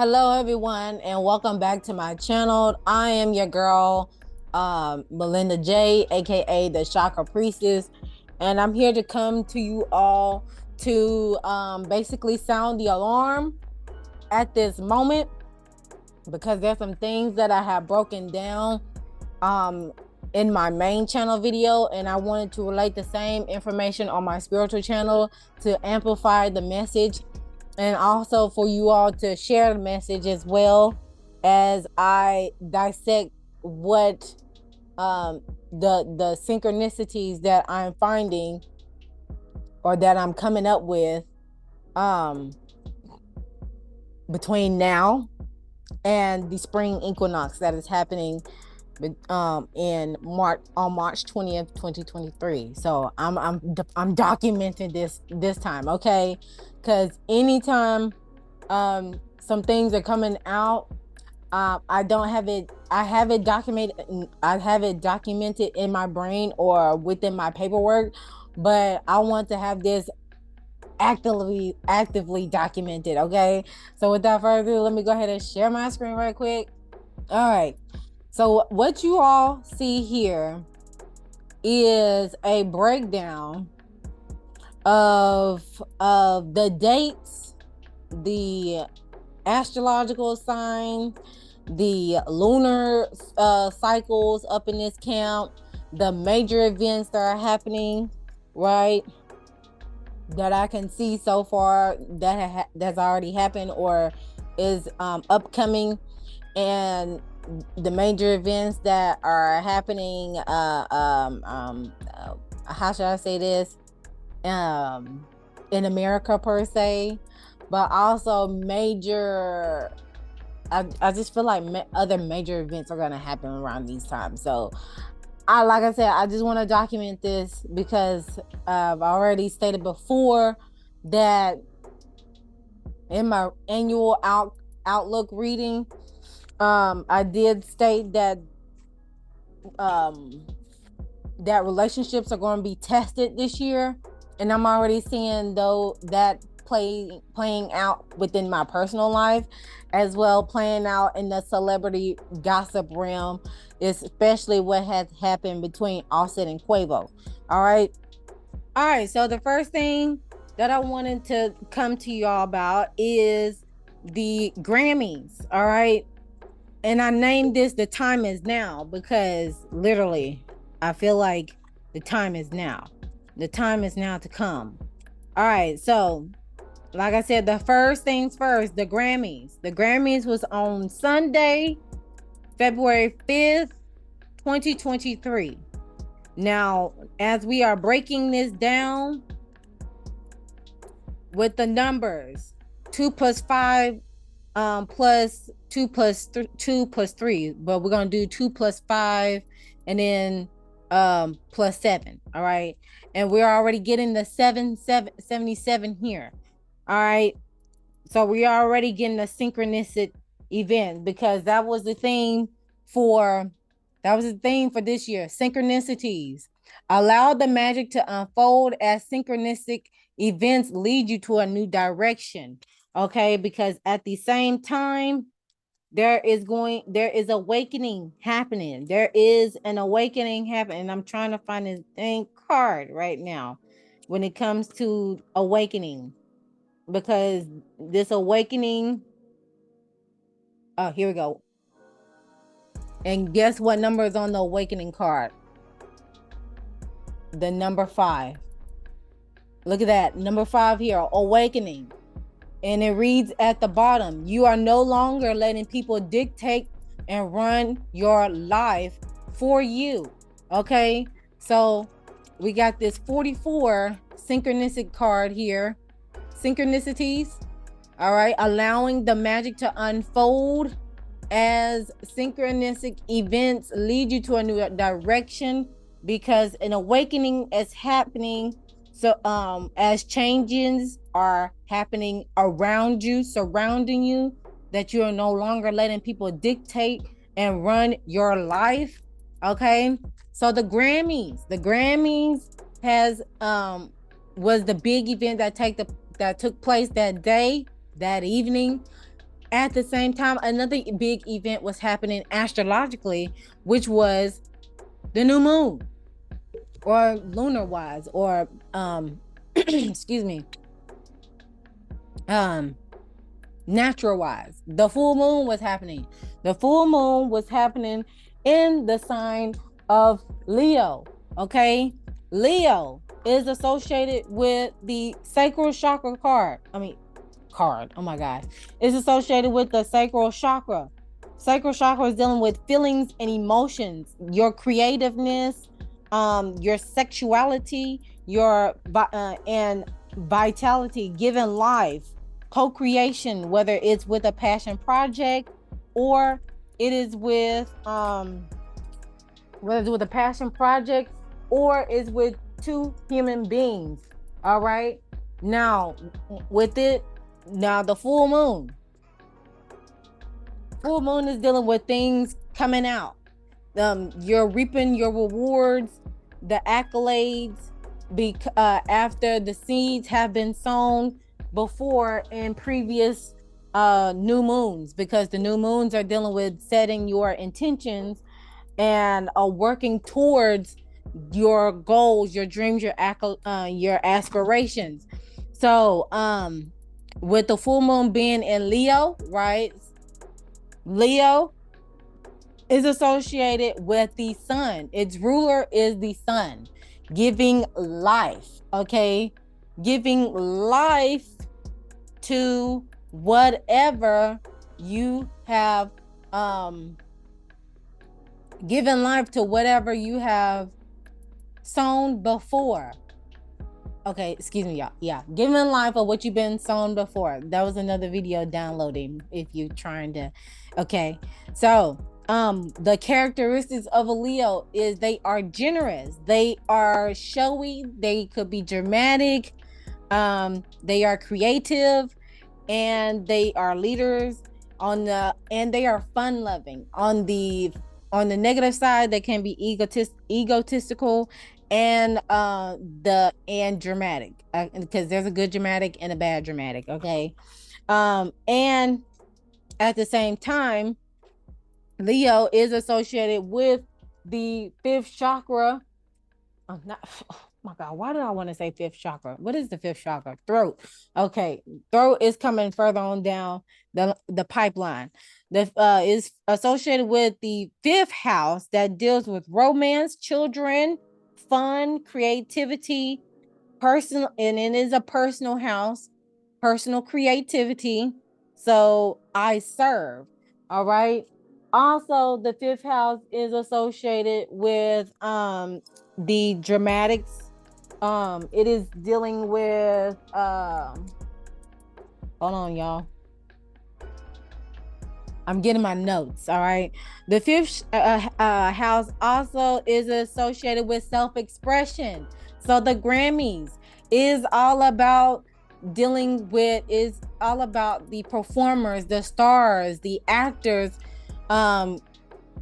Hello everyone and welcome back to my channel. I am your girl Melinda J, aka the Chakra Priestess, and I'm here to come to you all to basically sound the alarm at this moment, because there's some things that I have broken down in my main channel video, and I wanted to relate the same information on my spiritual channel to amplify the message, and also for you all to share the message as well as I dissect what the synchronicities that I'm finding or that I'm coming up with between now and the spring equinox that is happening in March, on March 20th, 2023. So I'm documenting this time, okay? Because anytime some things are coming out, I don't have it. I have it documented. I have it documented in my brain or within my paperwork, but I want to have this actively documented. Okay. So without further ado, let me go ahead and share my screen right quick. All right. So what you all see here is a breakdown of the dates, the astrological signs, the lunar cycles up in this count, the major events that are happening, right, that I can see so far that that's already happened or is upcoming, and the major events that are happening how should I say this, in America per se, but also major, I just feel like other major events are going to happen around these times. So like I said, I just want to document this because I've already stated before that in my annual outlook reading, I did state that that relationships are going to be tested this year, and I'm already seeing though that playing out within my personal life, as well playing out in the celebrity gossip realm, especially what has happened between Offset and Quavo. All right, so the first thing that I wanted to come to y'all about is the Grammys. All right, and I named this "The Time Is Now" because literally I feel like the time is now. The time is now to come. All right, so like I said, the first things first, the Grammys. The Grammys was on Sunday, February 5th, 2023. Now, as we are breaking this down with the numbers, 2 plus 5 plus 2 plus 2 plus 3, but we're going to do 2 plus 5 and then plus 7. All right, and we're already getting the 77 here. All right, so we are already getting a synchronicity event, because that was the theme for this year. Synchronicities. Allow the magic to unfold as synchronistic events lead you to a new direction. Okay, because at the same time, there is awakening happening. There is an awakening happening. I'm trying to find this dang card right now when it comes to awakening, because this awakening, oh, here we go. And guess what number is on the awakening card? The number 5. Look at that, number 5 here, awakening. And it reads at the bottom, you are no longer letting people dictate and run your life for you. Okay, so we got this 44 synchronistic card here. Synchronicities. All right, allowing the magic to unfold as synchronistic events lead you to a new direction, because an awakening is happening. So as changes are happening around you, surrounding you, that you are no longer letting people dictate and run your life. Okay, so the Grammys has was the big event that took place that day, that evening. At the same time, another big event was happening astrologically, which was the new moon, or lunar wise, or excuse me, natural wise. The full moon was happening. The full moon was happening in the sign of Leo. Okay, Leo is associated with the sacral chakra card. Oh my gosh. It's associated with the sacral chakra. Sacral chakra is dealing with feelings and emotions, your creativeness, your sexuality, your and vitality, given life, co-creation, whether it's with a passion project or it is with whether it's with a passion project or is with two human beings. All right. Now, with it, now the full moon is dealing with things coming out. You're reaping your rewards, the accolades, after the seeds have been sown before in previous new moons, because the new moons are dealing with setting your intentions and working towards your goals, your dreams, your aspirations. So with the full moon being in Leo, right? Leo is associated with the sun. Its ruler is the sun, giving life, okay? Giving life to whatever you have, given life to whatever you have sown before. Okay, excuse me, y'all. Yeah, giving life of what you've been sown before. That was another video downloading if you're trying to. Okay, so the characteristics of a Leo is they are generous, they are showy, they could be dramatic, they are creative, and they are leaders and they are fun loving. On the negative side, they can be egotistical and dramatic, because there's a good dramatic and a bad dramatic. Okay, and at the same time, Leo is associated with the fifth chakra. Oh my God, why did I want to say fifth chakra? What is the fifth chakra? Throat. Okay, throat is coming further on down the pipeline. That is associated with the fifth house that deals with romance, children, fun, creativity, personal, and it is a personal house, personal creativity. So I serve. All right. Also, the fifth house is associated with the dramatics. It is dealing with hold on, y'all. I'm getting my notes. All right. The fifth house also is associated with self-expression. So the Grammys is all about is all about the performers, the stars, the actors,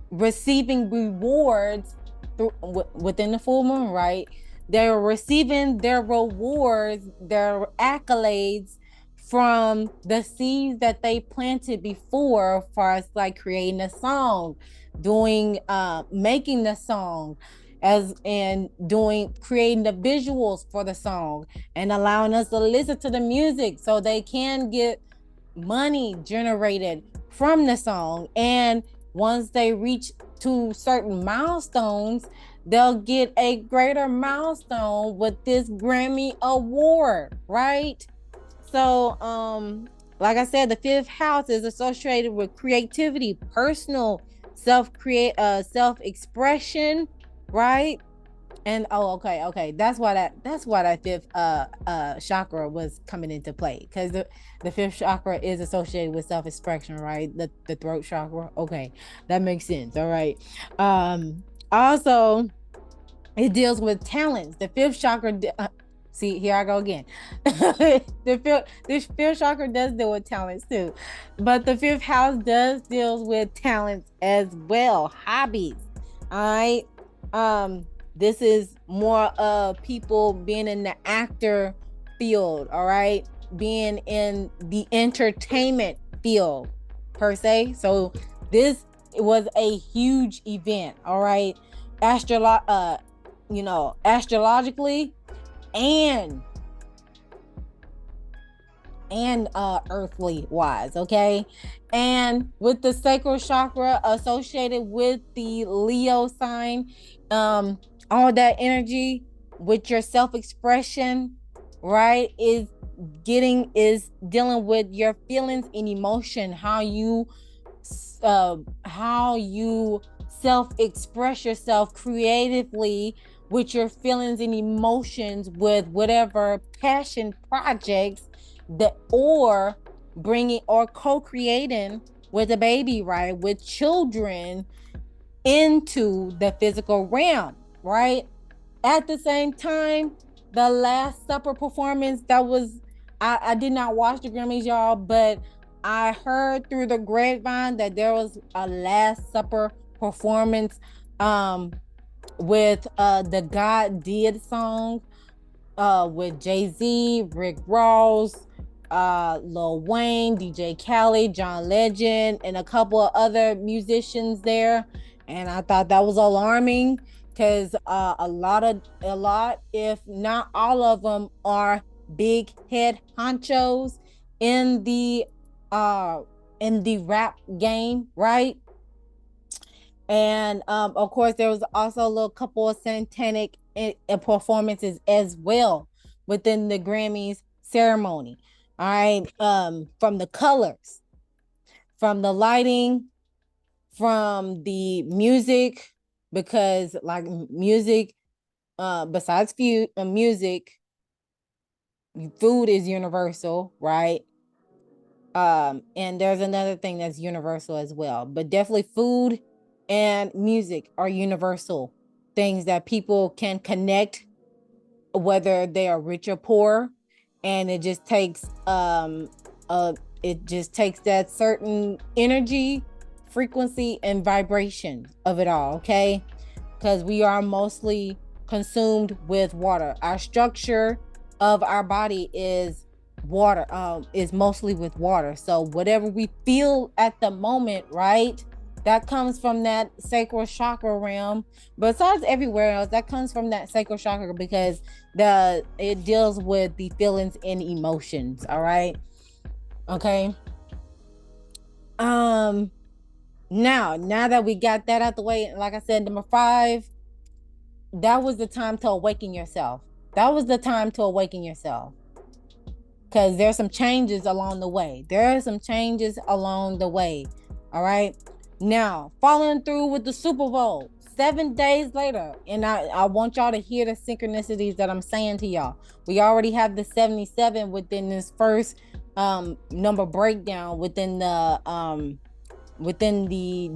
receiving rewards within the full moon, right? They're receiving their rewards, their accolades from the seeds that they planted before, as far as like creating a song, making the song, creating the visuals for the song, and allowing us to listen to the music so they can get money generated from the song. And once they reach to certain milestones, they'll get a greater milestone with this Grammy award, right? So like I said, the fifth house is associated with creativity, personal self-expression, right? And okay, that's why that fifth chakra was coming into play, because the fifth chakra is associated with self-expression, right? The throat chakra. Okay, that makes sense. All right. Also, it deals with talents. The fifth chakra. See, here I go again. This fifth chakra does deal with talents too, but the fifth house does deals with talents as well, hobbies. All right. This is more of people being in the actor field, all right? Being in the entertainment field, per se. So this was a huge event, all right, astrologically and earthly wise, okay? And with the sacral chakra associated with the Leo sign, all that energy with your self-expression, right, is dealing with your feelings and emotion, how you self-express yourself creatively with your feelings and emotions, with whatever passion projects that, or bringing or co-creating with a baby, right, with children into the physical realm, right? At the same time, the Last Supper performance, that was, I did not watch the Grammys, y'all, but I heard through the grapevine that there was a Last Supper performance with the God Did song with Jay-Z, Rick Ross, Lil Wayne, DJ Khaled, John Legend, and a couple of other musicians there. And I thought that was alarming because a lot, if not all of them, are big head honchos in the rap game, right? And of course, there was also a little couple of satanic performances as well within the Grammys ceremony. All right, from the colors, from the lighting, from the music, because like music, besides music, food is universal, right? And there's another thing that's universal as well, but definitely food and music are universal things that people can connect, whether they are rich or poor. And it just takes that certain energy, frequency, and vibration of it all, okay? Because we are mostly consumed with water. Our structure of our body is water, is mostly with water. So whatever we feel at the moment, right, that comes from that sacral chakra realm. Besides everywhere else, that comes from that sacral chakra, because it deals with the feelings and emotions. All right, okay. Now that we got that out the way, like I said, number 5, that was the time to awaken yourself. That was the time to awaken yourself, because there's some changes along the way. All right. Now, following through with the Super Bowl, 7 days later, and I want y'all to hear the synchronicities that I'm saying to y'all. We already have the 77 within this first number breakdown within the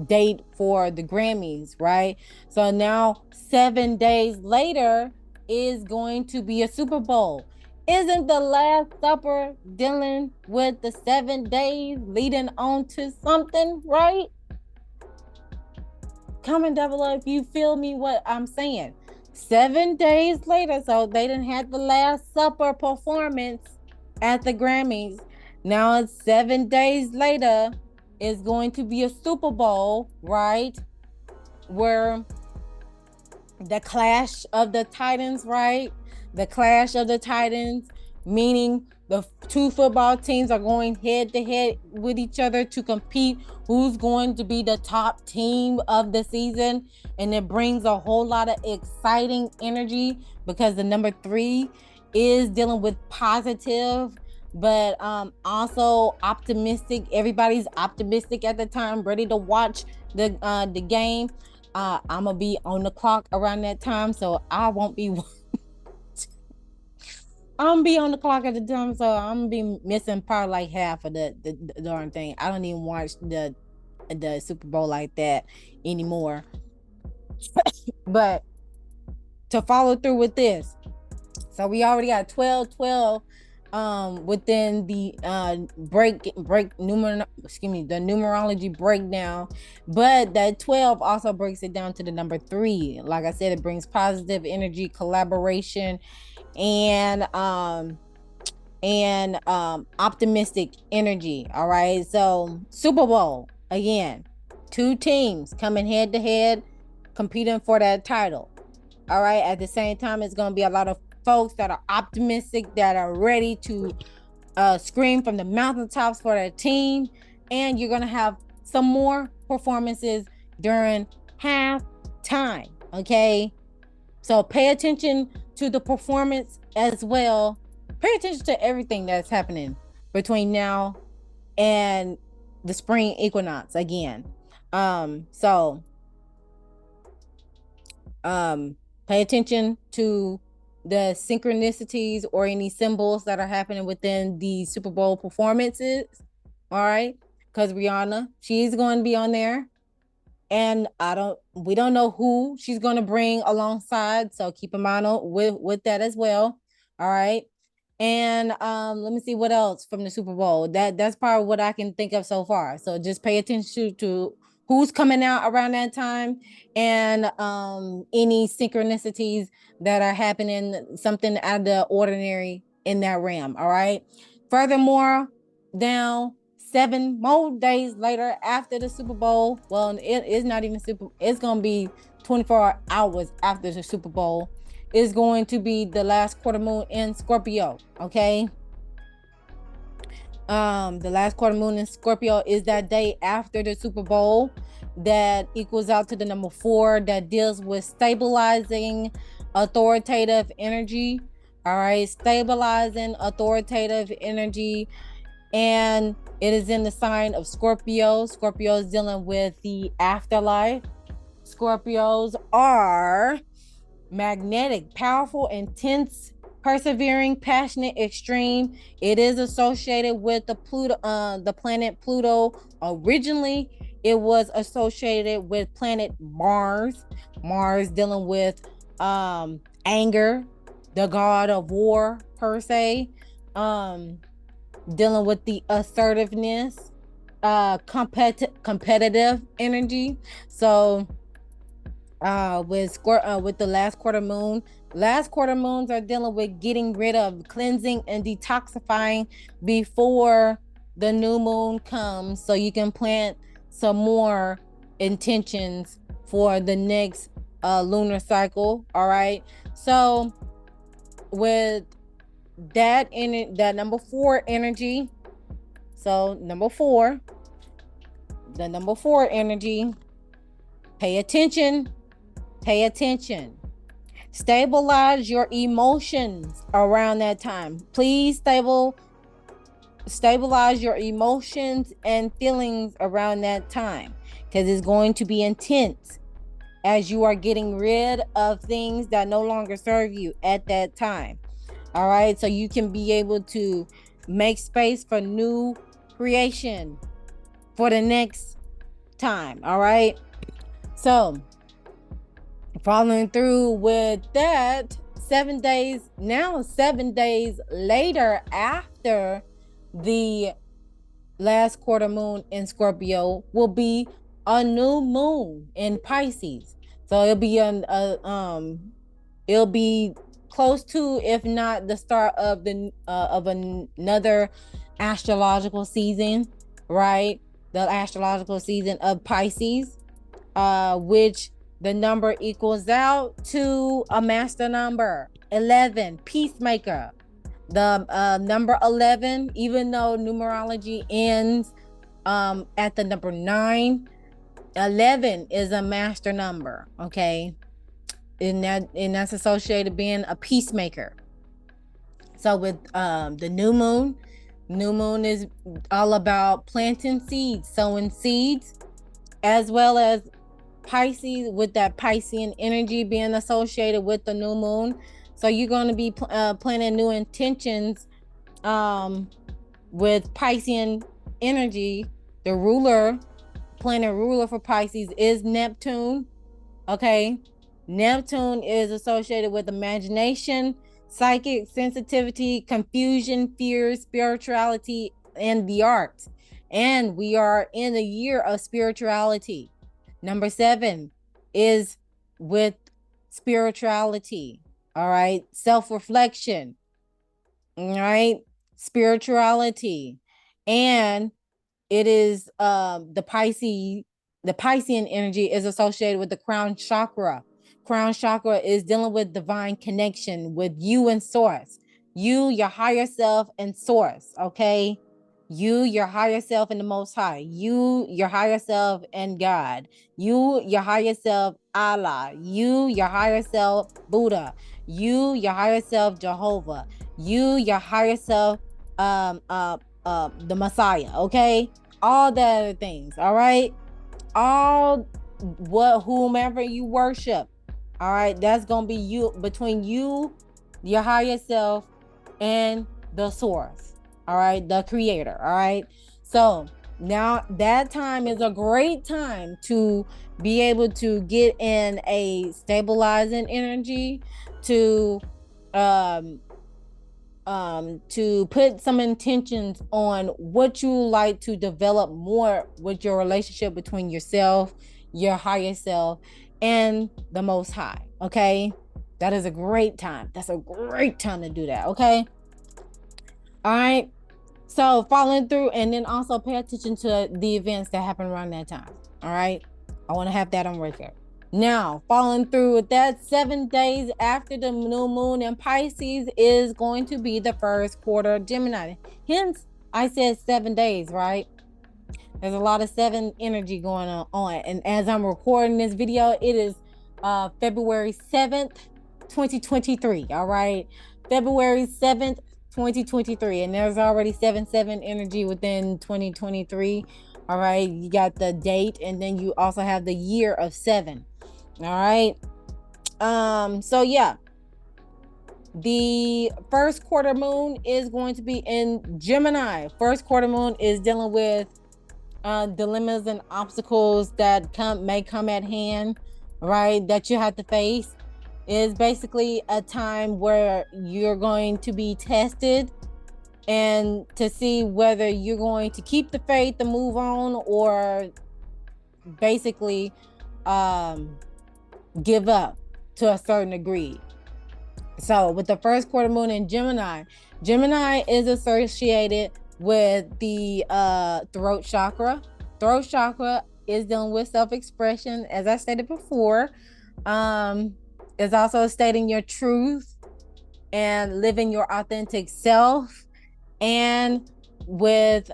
date for the Grammys, right? So now 7 days later is going to be a Super Bowl. Isn't the Last Supper dealing with the 7 days leading on to something, right? Comment down below if you feel me what I'm saying. 7 days later, so they didn't have the Last Supper performance at the Grammys. Now it's 7 days later, it's going to be a Super Bowl, right? Where the clash of the Titans, right? The clash of the Titans, meaning the two football teams are going head to head with each other to compete who's going to be the top team of the season. And it brings a whole lot of exciting energy, because the number 3 is dealing with positive, but also optimistic. Everybody's optimistic at the time, ready to watch the game. I'm gonna be on the clock around that time, so I won't be I'm gonna be on the clock at the time, so I'm gonna be missing probably like half of the darn thing. I don't even watch the Super Bowl like that anymore. But to follow through with this, so we already got 12 within the the numerology breakdown, but that 12 also breaks it down to the number 3. Like I said, it brings positive energy, collaboration, and and optimistic energy. All right. So Super Bowl, again, two teams coming head to head, competing for that title. All right. At the same time, it's going to be a lot of folks that are optimistic, that are ready to scream from the mountaintops for their team. And you're going to have some more performances during halftime. Okay. So pay attention to the performance as well. Pay attention to everything that's happening between now and the spring equinox again. So pay attention to the synchronicities or any symbols that are happening within the Super Bowl performances. All right. Because Rihanna, she's going to be on there. And we don't know who she's going to bring alongside. So keep in mind with that as well. All right. And let me see what else from the Super Bowl. That's probably what I can think of so far. So just pay attention to who's coming out around that time, and any synchronicities that are happening, something out of the ordinary in that realm. All right. Furthermore, down 7 more days later after the Super Bowl. Well, it's not even it's going to be 24 hours after the Super Bowl. Is going to be the last quarter moon in Scorpio. Okay. The last quarter moon in Scorpio is that day after the Super Bowl, that equals out to the number 4, that deals with stabilizing authoritative energy. All right. Stabilizing authoritative energy. And it is in the sign of Scorpio. Scorpio is dealing with the afterlife. Scorpios are magnetic, powerful, intense, persevering, passionate, extreme. It is associated with the planet Pluto. Originally, it was associated with planet Mars. Mars dealing with anger, the god of war per se. Dealing with the assertiveness, competitive energy. So with the last quarter moons are dealing with getting rid of, cleansing and detoxifying before the new moon comes, so you can plant some more intentions for the next lunar cycle. All right. So with that number 4 energy, so the number 4 energy, pay attention. Stabilize your emotions around that time. Please stabilize your emotions and feelings around that time, because it's going to be intense as you are getting rid of things that no longer serve you at that time. All right. So you can be able to make space for new creation for the next time. All right. So following through with that, 7 days later after the last quarter moon in Scorpio will be a new moon in Pisces. So it'll be close to, if not the start of another astrological season, right? The astrological season of Pisces, which the number equals out to a master number 11, peacemaker. The number 11, even though numerology ends at the number 9, 11 is a master number. Okay. And that's associated being a peacemaker. So with the new moon is all about planting seeds, sowing seeds, as well as Pisces, with that Piscean energy being associated with the new moon. So you're going to be planning new intentions with Piscean energy. The planet ruler for Pisces is Neptune. Okay. Neptune is associated with imagination, psychic sensitivity, confusion, fear, spirituality, and the arts. And we are in the year of spirituality. Number 7 is with spirituality. All right. Self-reflection. All right. spirituality, and it is the Piscean energy is associated with the crown chakra. Crown chakra is dealing with divine connection with you and source, you, your higher self, and source. Okay, you, your higher self, and the Most High, you, your higher self, and God, you, your higher self, Allah, you, your higher self, Buddha, you, your higher self, Jehovah, you, your higher self, the Messiah. Okay, all the other things. All right, all whomever you worship. All right, that's gonna be you, between you, your higher self, and the source. All right, the creator. All right, so now that time is a great time to be able to get in a stabilizing energy, to to put some intentions on what you like to develop more with your relationship between yourself, your higher self, and the Most High. Okay, that is a great time. That's a great time to do that. Okay, all right, so following through, and then also pay attention to the events that happen around that time. All right, I want to have that on record. Now, following through with that, 7 days after the new moon in Pisces is going to be the first quarter of Gemini. Hence, I said 7 days, right? There's a lot of 7 energy going on. And as I'm recording this video, it is February 7th, 2023. All right, February 7th, 2023. And there's already 7/7 energy within 2023. All right, you got the date, and then you also have the year of 7. All right, so yeah, the first quarter moon is going to be in Gemini. First quarter moon is dealing with dilemmas and obstacles that may come at hand, right, that you have to face. Is basically a time where you're going to be tested, and to see whether you're going to keep the faith and move on, or basically give up to a certain degree. So with the first quarter moon in Gemini, Gemini is associated with the throat chakra. Throat chakra is dealing with self-expression, as I stated before. It's also stating your truth and living your authentic self. And with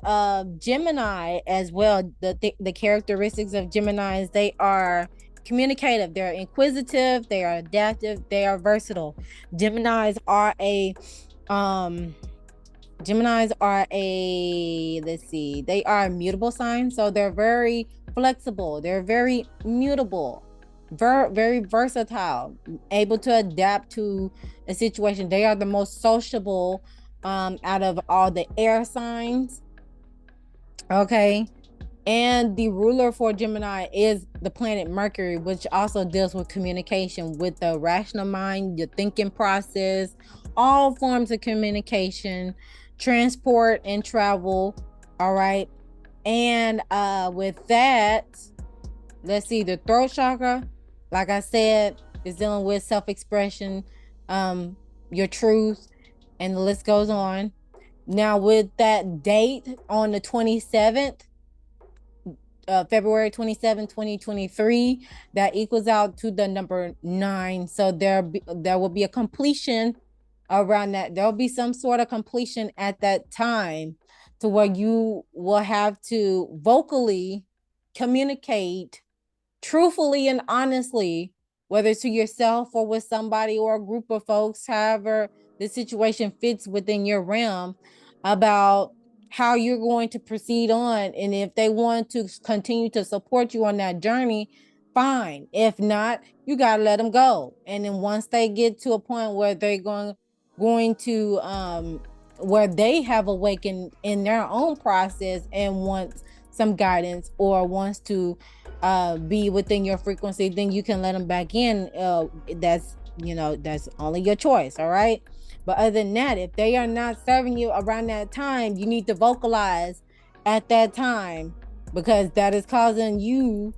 Gemini as well, the characteristics of Geminis, they are communicative, they're inquisitive, they are adaptive, they are versatile. Geminis are a they are a mutable sign, so they're very flexible, they're very mutable, very versatile, able to adapt to a situation. They are the most sociable out of all the air signs. Okay, and the ruler for Gemini is the planet Mercury, which also deals with communication, with the rational mind, your thinking process, all forms of communication, transport and travel. All right, and with that, let's see, the throat chakra, like I said, is dealing with self-expression, your truth, and the list goes on. Now with that date on the 27th, February 27, 2023, that equals out to the number 9. So there will be a completion around that. There'll be some sort of completion at that time, to where you will have to vocally communicate truthfully and honestly, whether to yourself or with somebody or a group of folks, however the situation fits within your realm, about how you're going to proceed on. And if they want to continue to support you on that journey, fine. If not, you got to let them go. And then once they get to a point where they're going to where they have awakened in their own process and wants some guidance, or wants to be within your frequency, then you can let them back in. That's only your choice. All right, but other than that, if they are not serving you around that time, you need to vocalize at that time, because that is causing you,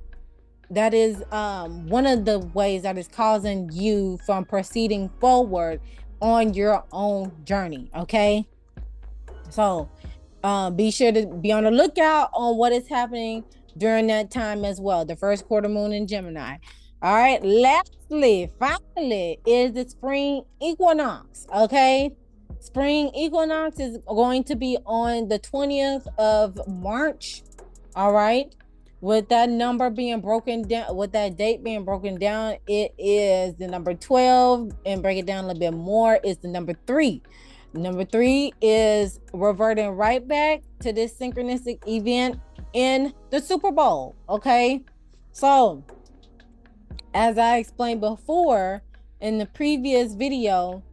that is one of the ways that is causing you from proceeding forward on your own journey. Okay, So be sure to be on the lookout on what is happening during that time as well. The first quarter moon in Gemini. All right. Lastly, finally, is the spring equinox. Okay. Spring equinox is going to be on the 20th of March. All right. With that number being broken down, with that date being broken down, it is the number 12. And break it down a little bit more, is the number 3. Number 3 is reverting right back to this synchronistic event in the Super Bowl. Okay. So, as I explained before in the previous video,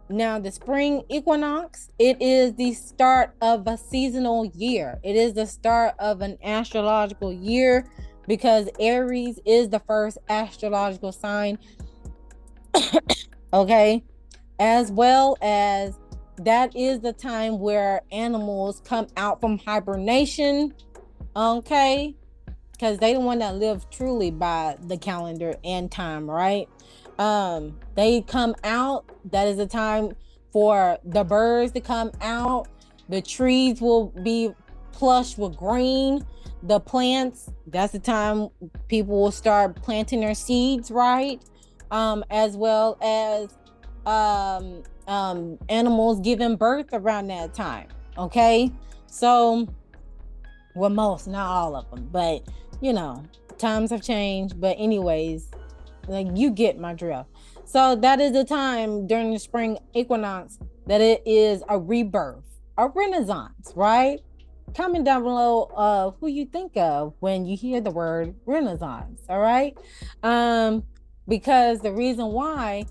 now the spring equinox, it is the start of a seasonal year. It is the start of an astrological year because Aries is the first astrological sign. Okay. As well as that is the time where animals come out from hibernation. Okay. Because they don't want to live truly by the calendar and time, right? They come out. That is a time for the birds to come out. The trees will be plush with green. The plants, that's the time people will start planting their seeds, right? As well as animals giving birth around that time. Okay. So, well, most, not all of them, but times have changed. But anyways, like, you get my drift. So that is the time during the spring equinox that it is a rebirth, a renaissance, right? Comment down below who you think of when you hear the word renaissance. All right. Because the reason why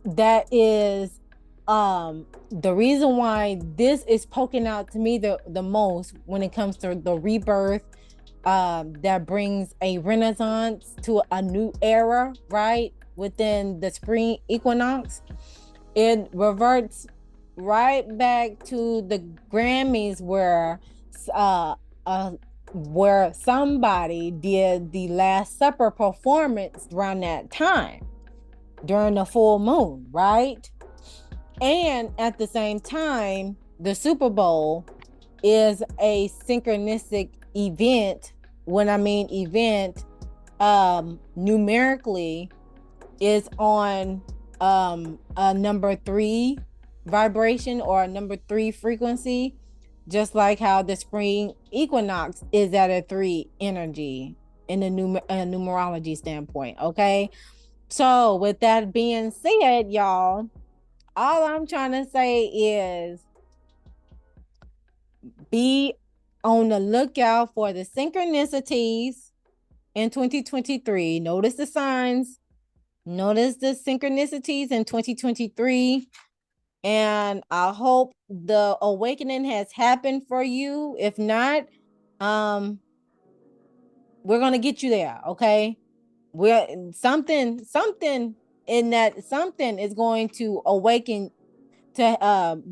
that is the reason why this is poking out to me the most when it comes to the rebirth, that brings a renaissance to a new era, right? Within the spring equinox, it reverts right back to the Grammys where somebody did the Last Supper performance around that time during the full moon, right? And at the same time, the Super Bowl is a synchronistic event. When I mean event, numerically is on a number 3 vibration or a number 3 frequency, just like how the spring equinox is at a 3 energy in the numerology standpoint. Okay. So with that being said, y'all, all I'm trying to say is be on the lookout for the synchronicities in 2023. Notice the signs. Notice the synchronicities in 2023. And I hope the awakening has happened for you. If not, we're going to get you there. Okay. We're something in that something is going to awaken to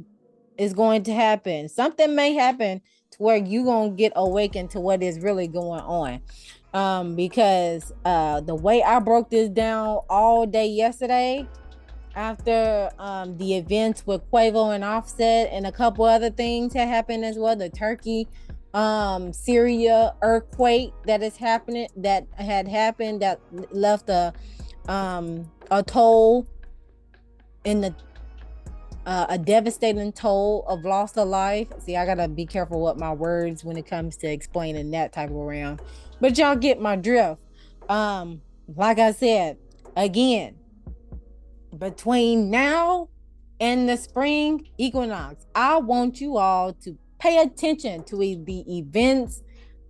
is going to happen. Something may happen to where you gonna get awakened to what is really going on. Because the way I broke this down all day yesterday after the events with Quavo and Offset and a couple other things had happened as well, the Turkey Syria earthquake that had happened that left a toll in the a devastating toll of loss of life. See, I gotta be careful with my words when it comes to explaining that type of realm, but y'all get my drift. Like I said, again, between now and the spring equinox, I want you all to pay attention to the events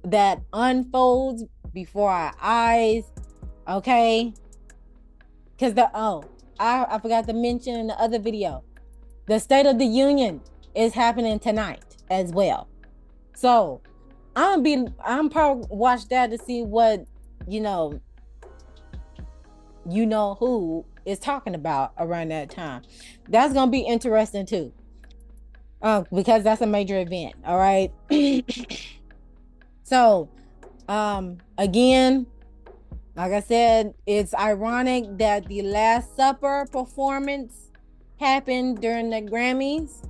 that unfolds before our eyes. Okay, because I forgot to mention in the other video, the State of the Union is happening tonight as well. So I'm probably watch that to see what who is talking about around that time. That's gonna be interesting too. Because that's a major event. All right. So again, like I said, it's ironic that the Last Supper performance happened during the Grammys.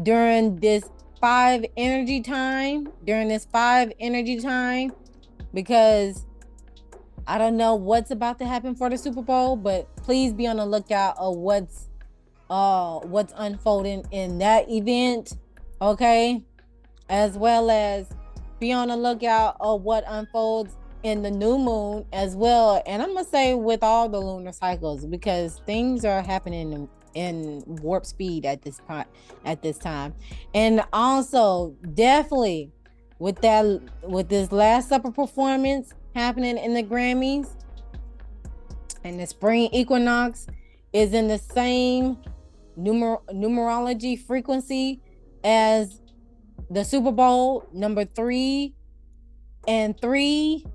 during this 5 energy time, because I don't know what's about to happen for the Super Bowl, but please be on the lookout of what's unfolding in that event, okay? As well as be on the lookout of what unfolds in the new moon as well. And I'm gonna say with all the lunar cycles, because things are happening in warp speed at this time. And also definitely with this Last Supper performance happening in the Grammys, and the spring equinox is in the same numerology frequency as the Super Bowl, number 3 and 3,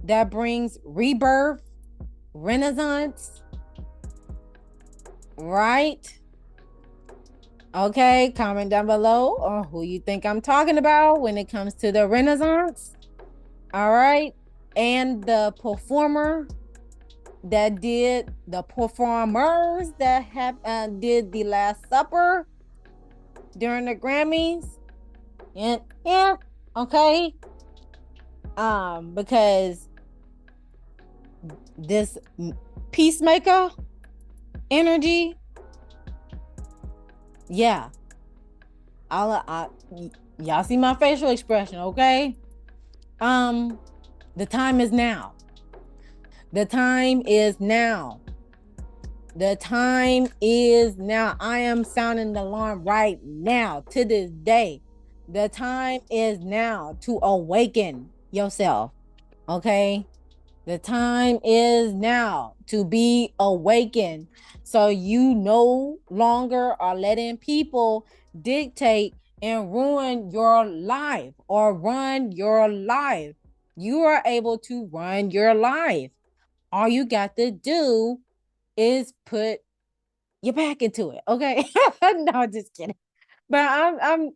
that brings rebirth, renaissance, right? Okay, comment down below on who you think I'm talking about when it comes to the renaissance. All right, and the performers that did the Last Supper during the Grammys. And yeah, okay. Because this peacemaker energy, yeah. Y'all see my facial expression, okay? The time is now. The time is now. The time is now. I am sounding the alarm right now to this day. The time is now to awaken yourself, okay? The time is now to be awakened. So you no longer are letting people dictate and ruin your life or run your life. You are able to run your life. All you got to do is put your back into it, okay? No, just kidding. But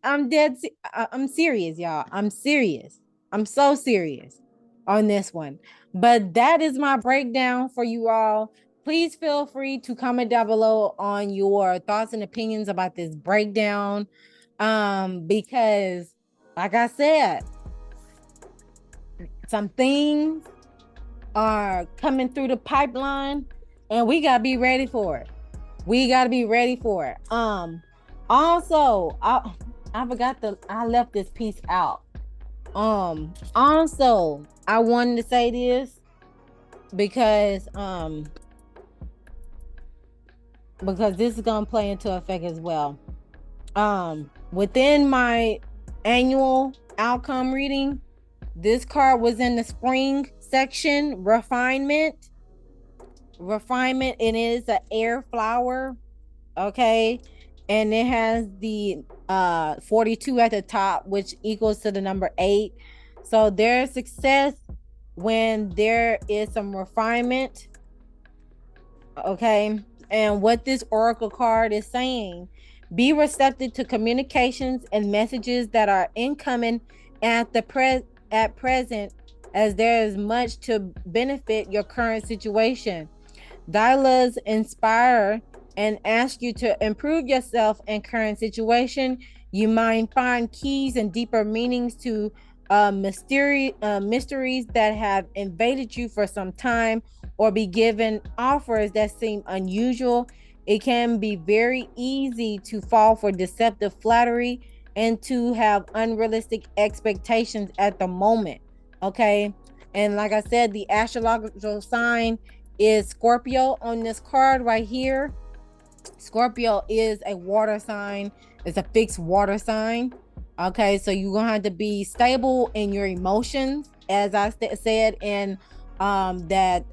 I'm serious, y'all. I'm serious. I'm so serious on this one. But that is my breakdown for you all. Please feel free to comment down below on your thoughts and opinions about this breakdown. Because like I said, some things are coming through the pipeline and we gotta be ready for it. Also, I forgot I left this piece out. Also, I wanted to say this because this is gonna play into effect as well. Within my annual outcome reading, this card was in the spring section, refinement. It is an air flower, okay, and it has the 42 at the top, which equals to the number 8. So there's success when there is some refinement, okay. And what this oracle card is saying: be receptive to communications and messages that are incoming at present, as there is much to benefit your current situation. Dialogues inspire and ask you to improve yourself in current situation. You might find keys and deeper meanings to mysteries that have invaded you for some time, or be given offers that seem unusual. It can be very easy to fall for deceptive flattery and to have unrealistic expectations at the moment, okay? And like I said, the astrological sign is Scorpio on this card right here. Scorpio is a water sign. It's a fixed water sign, okay? So you're gonna have to be stable in your emotions, as I said in that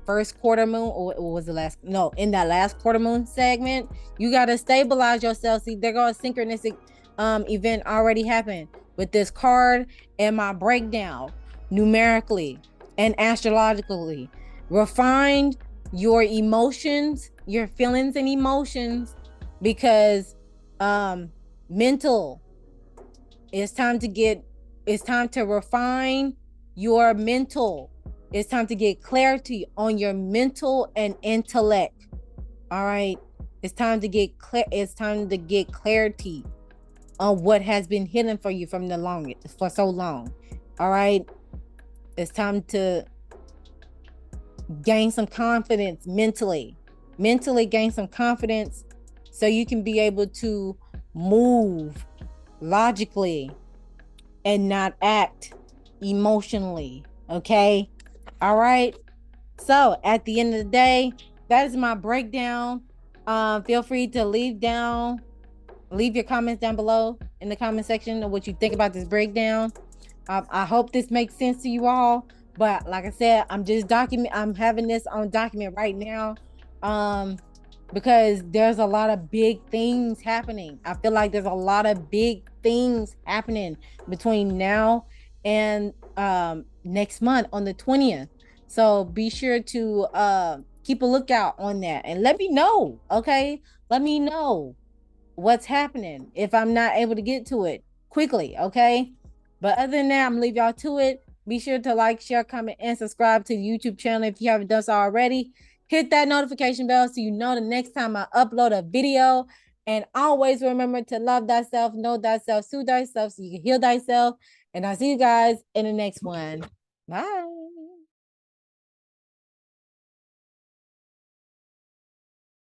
first quarter moon, or was the last, no, in that last quarter moon segment. You got to stabilize yourself. See, there goes a synchronistic event already happened with this card and my breakdown numerically and astrologically. Refine your emotions, your feelings and emotions, because mental, it's time to refine your mental. It's time to get clarity on your mental and intellect, All right. It's time to get clear. It's time to get clarity on what has been hidden for you for so long. All right. It's time to gain some confidence mentally. Mentally gain some confidence so you can be able to move logically and not act emotionally. Okay. All right. So at the end of the day, that is my breakdown. Feel free to leave your comments down below in the comment section of what you think about this breakdown. I hope this makes sense to you all. But like I said, I'm having this on document right now. Because there's a lot of big things happening. I feel like there's a lot of big things happening between now and next month on the 20th. So be sure to keep a lookout on that and let me know. Okay. Let me know what's happening if I'm not able to get to it quickly. Okay. But other than that, I'm gonna leave y'all to it. Be sure to like, share, comment, and subscribe to the YouTube channel if you haven't done so already. Hit that notification bell so you know the next time I upload a video. And always remember to love thyself, know thyself, soothe thyself so you can heal thyself. And I'll see you guys in the next one. Bye.